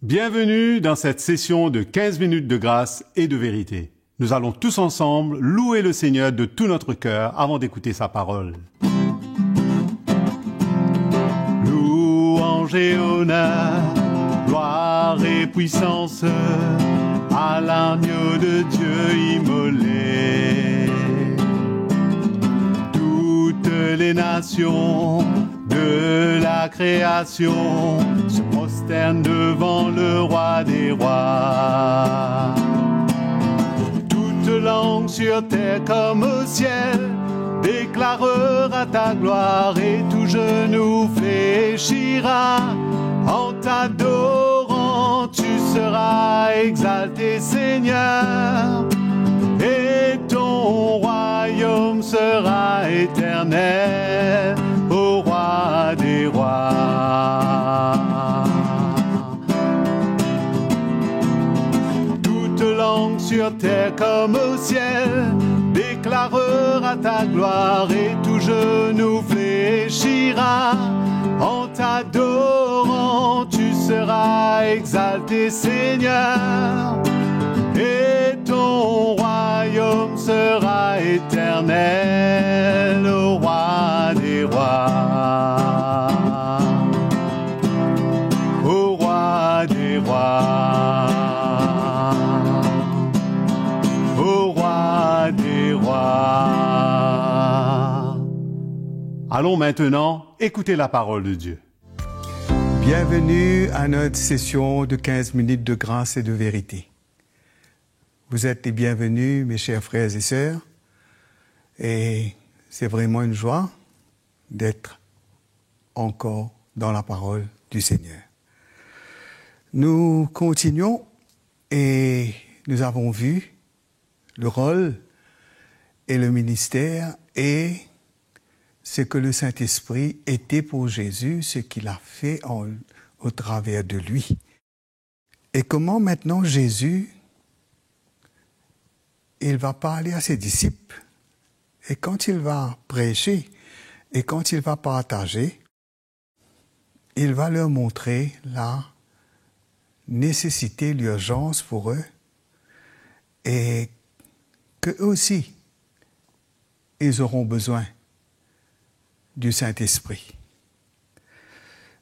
Bienvenue dans cette session de 15 minutes de grâce et de vérité. Nous allons tous ensemble louer le Seigneur de tout notre cœur avant d'écouter sa parole. Louange et honneur, gloire et puissance à l'agneau de Dieu immolé. Toutes les nations de la création se prosternent devant le roi des rois. Toute langue sur terre comme au ciel déclarera ta gloire et tout genou fléchira. En t'adorant, tu seras exalté, Seigneur, et ton royaume sera éternel, ô roi des rois. Toute langue sur terre comme au ciel déclarera ta gloire et tout genou fléchira. En t'adorant, tu seras exalté, Seigneur, et ton royaume sera éternel, ô roi des rois, ô roi des rois, ô roi des rois. Allons maintenant écouter la parole de Dieu. Bienvenue à notre session de 15 minutes de grâce et de vérité. Vous êtes les bienvenus, mes chers frères et sœurs, et c'est vraiment une joie d'être encore dans la parole du Seigneur. Nous continuons et nous avons vu le rôle et le ministère et ce que le Saint-Esprit était pour Jésus, ce qu'il a fait au travers de lui. Et comment maintenant Jésus, il va parler à ses disciples, et quand il va prêcher, et quand il va partager, il va leur montrer la nécessité, l'urgence pour eux, et qu'eux aussi, ils auront besoin du Saint-Esprit.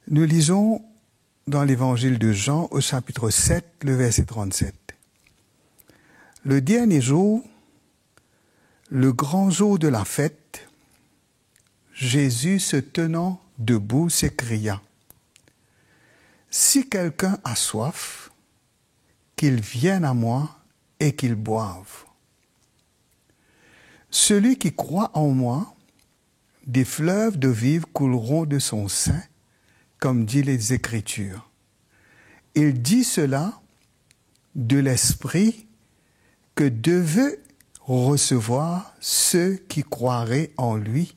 Nous lisons dans l'évangile de Jean au chapitre 7, le verset 37. Le dernier jour, le grand jour de la fête, Jésus se tenant debout s'écria : « Si quelqu'un a soif, qu'il vienne à moi et qu'il boive. Celui qui croit en moi, des fleuves de vie couleront de son sein, comme dit les Écritures. » Il dit cela de l'Esprit que devaient recevoir ceux qui croiraient en lui,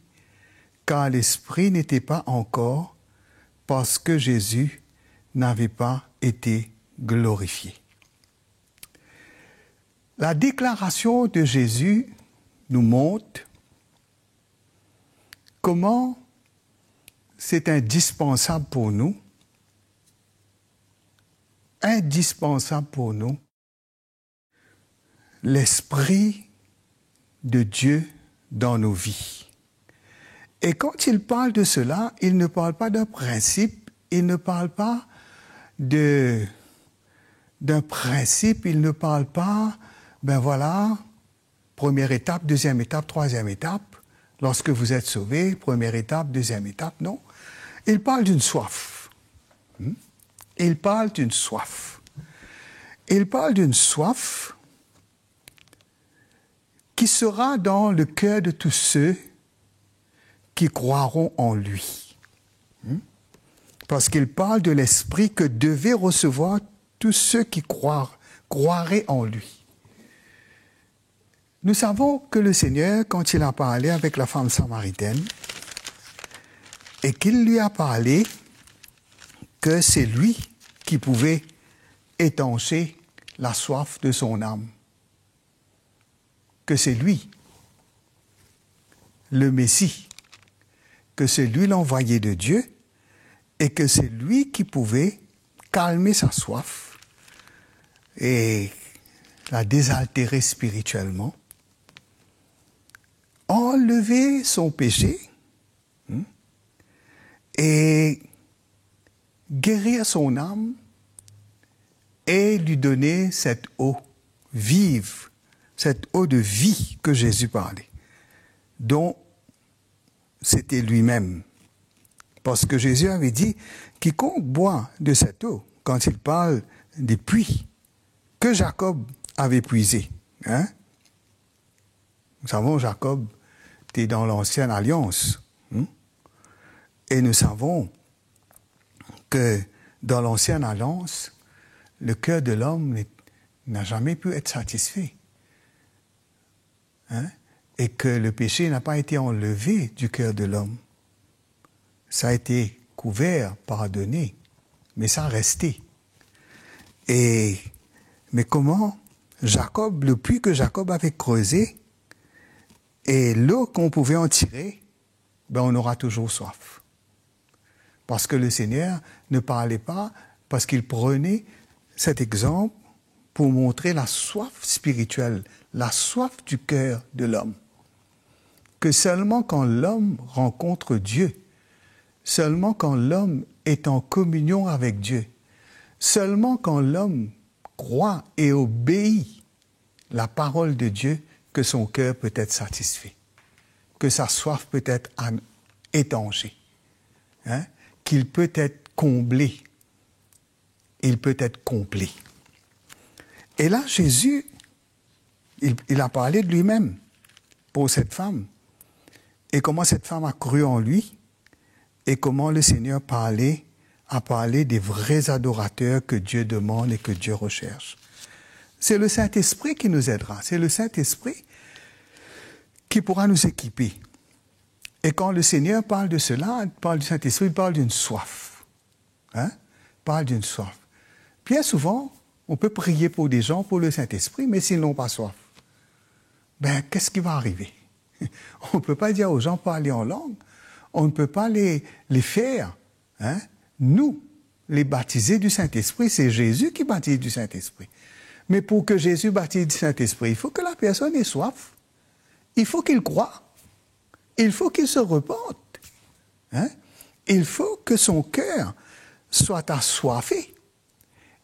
car l'Esprit n'était pas encore, parce que Jésus n'avait pas été glorifié. La déclaration de Jésus nous montre comment c'est indispensable pour nous, l'Esprit de Dieu dans nos vies. Et quand il parle de cela, il ne parle pas d'un principe, il ne parle pas d'un principe, il ne parle pas, première étape, deuxième étape, troisième étape. Lorsque vous êtes sauvé, première étape, deuxième étape, non. Il parle d'une soif. Il parle d'une soif. Il parle d'une soif qui sera dans le cœur de tous ceux qui croiront en lui. Parce qu'il parle de l'Esprit que devaient recevoir tous ceux qui croiraient en lui. Nous savons que le Seigneur, quand il a parlé avec la femme samaritaine, et qu'il lui a parlé que c'est lui qui pouvait étancher la soif de son âme, que c'est lui, le Messie, que c'est lui l'envoyé de Dieu, et que c'est lui qui pouvait calmer sa soif et la désaltérer spirituellement, enlever son péché et guérir son âme et lui donner cette eau vive, cette eau de vie que Jésus parlait, dont c'était lui-même. Parce que Jésus avait dit, quiconque boit de cette eau, quand il parle des puits que Jacob avait puisés. Hein? Nous savons, Jacob était dans l'ancienne alliance. Et nous savons que dans l'ancienne alliance, le cœur de l'homme n'a jamais pu être satisfait. Hein? Et que le péché n'a pas été enlevé du cœur de l'homme. Ça a été couvert, pardonné, mais ça a resté. Mais comment Jacob, le puits que Jacob avait creusé, et l'eau qu'on pouvait en tirer, on aura toujours soif. Parce que le Seigneur ne parlait pas, parce qu'il prenait cet exemple pour montrer la soif spirituelle, la soif du cœur de l'homme. Que seulement quand l'homme rencontre Dieu, seulement quand l'homme est en communion avec Dieu, seulement quand l'homme croit et obéit la parole de Dieu, que son cœur peut être satisfait, que sa soif peut être étanchée, hein? Qu'il peut être comblé, il peut être complet. Et là, Jésus, il a parlé de lui-même pour cette femme, et comment cette femme a cru en lui, et comment le Seigneur a parlé des vrais adorateurs que Dieu demande et que Dieu recherche. C'est le Saint-Esprit qui nous aidera. C'est le Saint-Esprit qui pourra nous équiper. Et quand le Seigneur parle de cela, il parle du Saint-Esprit, il parle d'une soif. Hein? Il parle d'une soif. Bien souvent, on peut prier pour des gens, pour le Saint-Esprit, mais s'ils n'ont pas soif, qu'est-ce qui va arriver? On ne peut pas dire aux gens parler en langue. On ne peut pas les faire. Hein? Nous, les baptisés du Saint-Esprit, c'est Jésus qui baptise du Saint-Esprit. Mais pour que Jésus baptise du Saint-Esprit, il faut que la personne ait soif. Il faut qu'il croie. Il faut qu'il se repente. Hein? Il faut que son cœur soit assoiffé.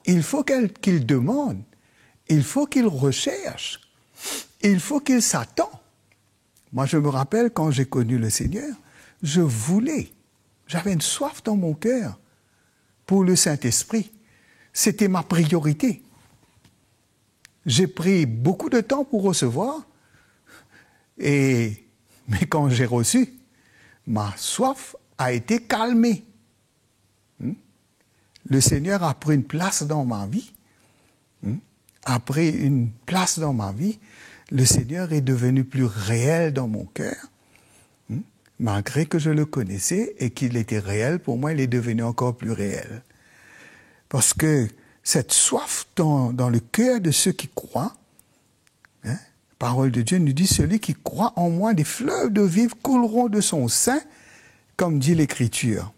Il faut qu'il demande. Il faut qu'il recherche. Il faut qu'il s'attend. Moi, je me rappelle quand j'ai connu le Seigneur, j'avais une soif dans mon cœur pour le Saint-Esprit. C'était ma priorité. J'ai pris beaucoup de temps pour recevoir, mais quand j'ai reçu, ma soif a été calmée. Le Seigneur a pris une place dans ma vie. Le Seigneur est devenu plus réel dans mon cœur. Malgré que je le connaissais et qu'il était réel, pour moi, il est devenu encore plus réel. Parce que cette soif dans le cœur de ceux qui croient, la parole de Dieu nous dit, celui qui croit en moi, des fleuves de vie couleront de son sein, comme dit l'Écriture.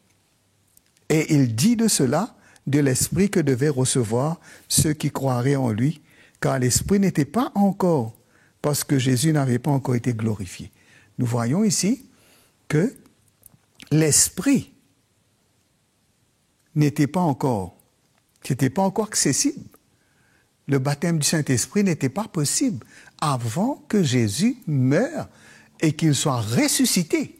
Et il dit de cela, de l'Esprit que devaient recevoir ceux qui croiraient en lui, car l'Esprit n'était pas encore, parce que Jésus n'avait pas encore été glorifié. Nous voyons ici que l'Esprit n'était pas encore accessible. Le baptême du Saint-Esprit n'était pas possible avant que Jésus meure et qu'il soit ressuscité.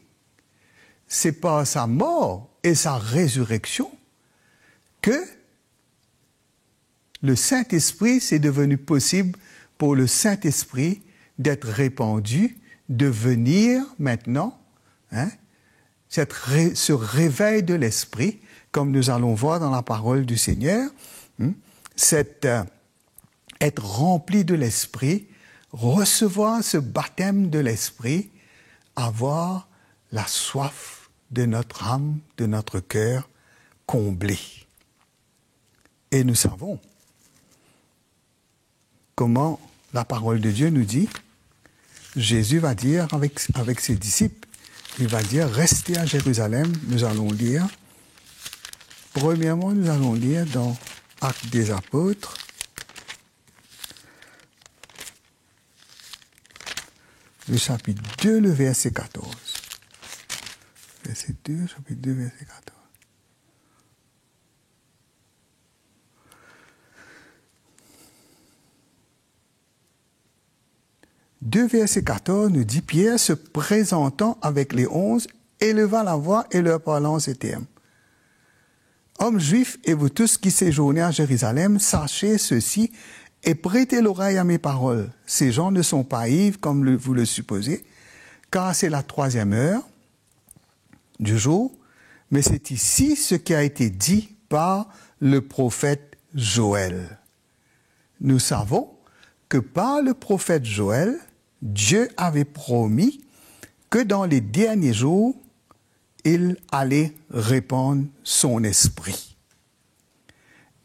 C'est par sa mort et sa résurrection que le Saint-Esprit, c'est devenu possible pour le Saint-Esprit d'être répandu, de venir maintenant, ce réveil de l'Esprit, comme nous allons voir dans la parole du Seigneur, être rempli de l'Esprit, recevoir ce baptême de l'Esprit, avoir la soif de notre âme, de notre cœur comblée. Et nous savons comment la parole de Dieu nous dit, Jésus va dire avec ses disciples, il va dire, restez à Jérusalem, nous allons lire, Premièrement, nous allons lire dans Actes des Apôtres, le chapitre 2, le verset 14. Verset 2, chapitre 2, verset 14. Deux verset 14 nous dit, Pierre se présentant avec les 11, éleva la voix et leur parlant en ces termes. Hommes juifs et vous tous qui séjournez à Jérusalem, sachez ceci et prêtez l'oreille à mes paroles. Ces gens ne sont pas ivres comme vous le supposez, car c'est la 3e heure du jour, mais c'est ici ce qui a été dit par le prophète Joël. Nous savons que par le prophète Joël, Dieu avait promis que dans les derniers jours, il allait répandre son esprit.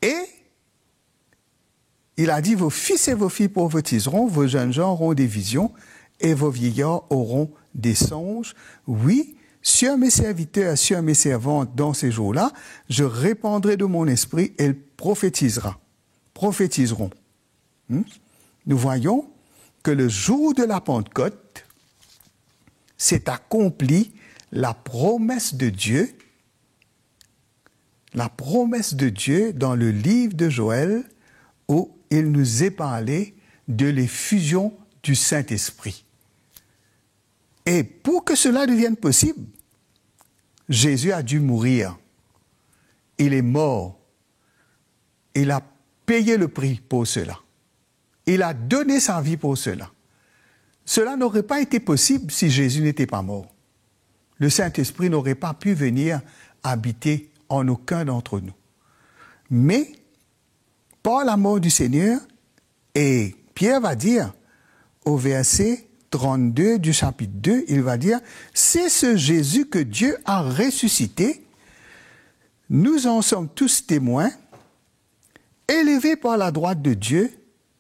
Et il a dit, vos fils et vos filles prophétiseront, vos jeunes gens auront des visions, et vos vieillards auront des songes. Oui, sur mes serviteurs, sur mes servantes, dans ces jours-là, je répandrai de mon esprit, et ils prophétiseront. Nous voyons que le jour de la Pentecôte s'est accomplie la promesse de Dieu dans le livre de Joël où il nous est parlé de l'effusion du Saint-Esprit. Et pour que cela devienne possible, Jésus a dû mourir. Il est mort. Il a payé le prix pour cela. Il a donné sa vie pour cela. Cela n'aurait pas été possible si Jésus n'était pas mort. Le Saint-Esprit n'aurait pas pu venir habiter en aucun d'entre nous. Mais, par la mort du Seigneur, et Pierre va dire, au verset 32 du chapitre 2, il va dire, « C'est ce Jésus que Dieu a ressuscité. Nous en sommes tous témoins. Élevé par la droite de Dieu,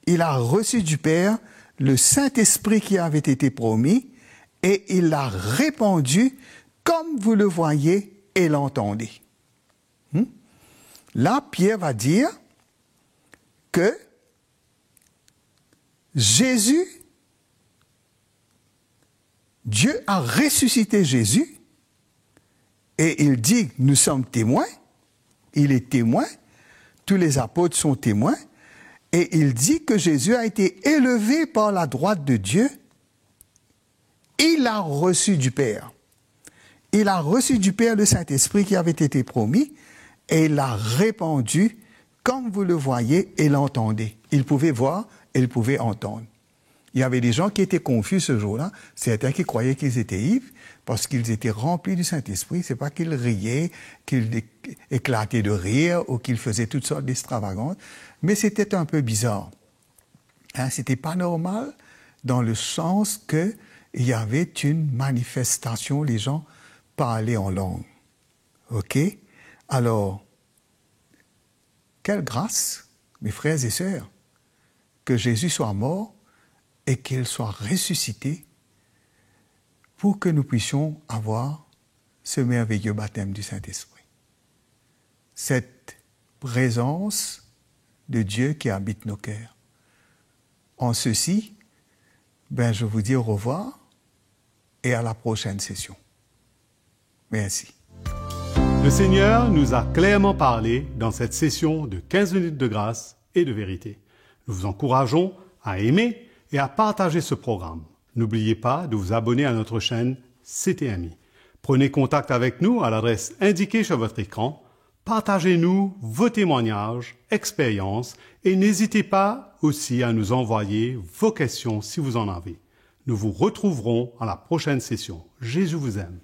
il a reçu du Père le Saint-Esprit qui avait été promis et il l'a répandu comme vous le voyez et l'entendez. » Là, Pierre va dire que Jésus, Dieu a ressuscité Jésus et il dit, nous sommes témoins, il est témoin, tous les apôtres sont témoins, et il dit que Jésus a été élevé par la droite de Dieu, il a reçu du Père. Il a reçu du Père le Saint-Esprit qui avait été promis, et il l'a répandu comme vous le voyez et l'entendez. Il pouvait voir et il pouvait entendre. Il y avait des gens qui étaient confus ce jour-là, certains qui croyaient qu'ils étaient ivres parce qu'ils étaient remplis du Saint-Esprit. C'est pas qu'ils riaient, qu'ils éclataient de rire ou qu'ils faisaient toutes sortes d'extravagances, mais c'était un peu bizarre. C'était pas normal dans le sens qu'il y avait une manifestation, les gens parlaient en langue. OK? Alors, quelle grâce, mes frères et sœurs, que Jésus soit mort et qu'il soit ressuscité pour que nous puissions avoir ce merveilleux baptême du Saint-Esprit. Cette présence de Dieu qui habite nos cœurs. En ceci, je vous dis au revoir et à la prochaine session. Merci. Le Seigneur nous a clairement parlé dans cette session de 15 minutes de grâce et de vérité. Nous vous encourageons à aimer et à partager ce programme. N'oubliez pas de vous abonner à notre chaîne CTMI. Prenez contact avec nous à l'adresse indiquée sur votre écran. Partagez-nous vos témoignages, expériences et n'hésitez pas aussi à nous envoyer vos questions si vous en avez. Nous vous retrouverons à la prochaine session. Jésus vous aime.